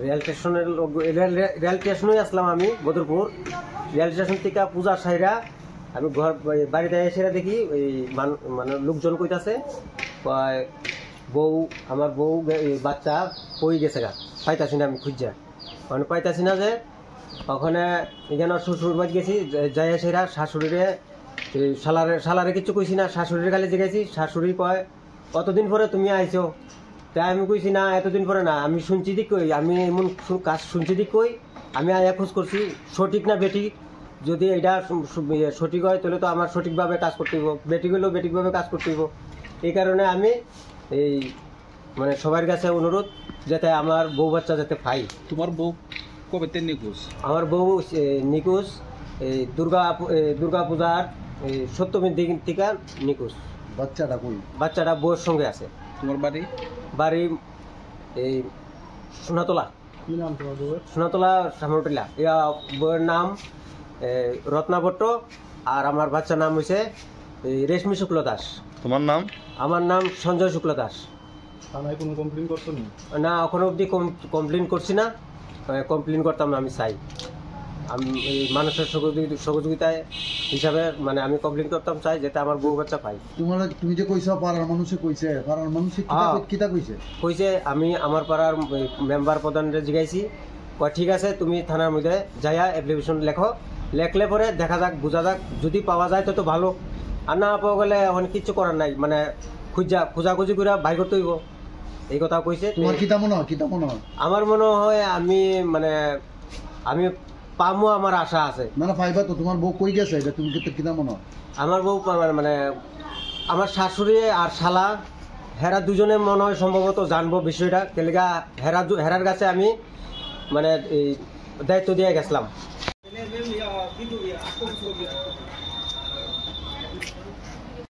Rail স্টেশনে আসলাম আমি Badarpur. Rail station থেকে পূজা সাইরা আমি ঘর বাড়িতে এসে দেখি ওই মানে লোকজন কইতাছে বউ আমার বউ বাচ্চা পই গেছে গা, পাইতাছি না আমি খুঁজা, মানে পাইতাছি না। যে ওখানে এখানে শ্বশুর বাড়ি গেছি, যাই সেরা শাশুড়িরে শালারে কিছু কইছি না, শাশুড়ির গালে জিগাইছি। শাশুড়ি কয় কতদিন পরে তুমি আইছো? তাই আমি কইছি না এতদিন পরে না, আমি শুনছি দিক কই, আমি এমন কাজ শুনছি দিক কই, আমি আয়া খোঁজ করছি সঠিক না বেঠিক। যদি এটা সঠিক হয় তাহলে তো আমার সঠিকভাবে কাজ করতে হইব, বেঠিক হলেও বেঠিকভাবে কাজ করতে হইব। এই কারণে আমি এই মানে সবার কাছে অনুরোধ যাতে আমার বউ বাচ্চা যাতে পাই। তোমার বউ কবে নিখোঁজ? আমার বউ নিখোঁজ এই দুর্গা পূজার সপ্তমীর দিন থেকে নিখোঁজ। বাচ্চাটা কই? বাচ্চাটা বউয়ের সঙ্গে আছে। তোমার বাড়ি এই সোনাতলা। কি নাম তোমার বউয়ের? সোনাতলা সামরটিলা। বউয়ের নাম রত্না ভট্ট, আর আমার বাচ্চার নাম হয়েছে রেশমি শুক্ল দাস। তোমার নাম? আমার নাম সঞ্জয় শুক্ল দাস। থানায় কোনো কমপ্লেন করছো না, এখনো অবধি কমপ্লেন করছি না, কমপ্লেন করতাম না। আমি চাই আমি এই মানুষের সহযোগিতায় হিসাবে মানে আমি কমপ্লেন করতাম, চাই যাতে আমার বউ বাচ্চা পাই। তুমি যে কইছো পাড়ার মানুষে কইছে, পাড়ার মানুষে কিতা কইছে? কইছে আমি আমার পাড়ার মেম্বার প্রধানরে জিগাইছি, ঠিক আছে তুমি থানার মধ্যে যাইয়া অ্যাপ্লিকেশন লেখো, লেখলে পরে দেখা যাক বোঝা যাক, যদি পাওয়া যায় তো ভালো, আর না পাওয়া গেলে এখন কিচ্ছু করার নাই, মানে খোঁজাখুঁজি করে বাই করতে হইব, এই কথা কইছে। তোমার কিতা মনে হয়? আমার মনে হয় আমি পামো, আমার আশা আছে। মানে পাইবা তো? তোমার বউ কই গেছে এটা তুমি কিতা মনে হয়? আমার বউ মানে আমার শাশুড়ি আর শালা হেরা দুজনে মনে হয় সম্ভবত জানবো বিষয়টা, কেলেগা হেরার কাছে আমি মানে এই দায়িত্ব দিয়ে গেছিলাম।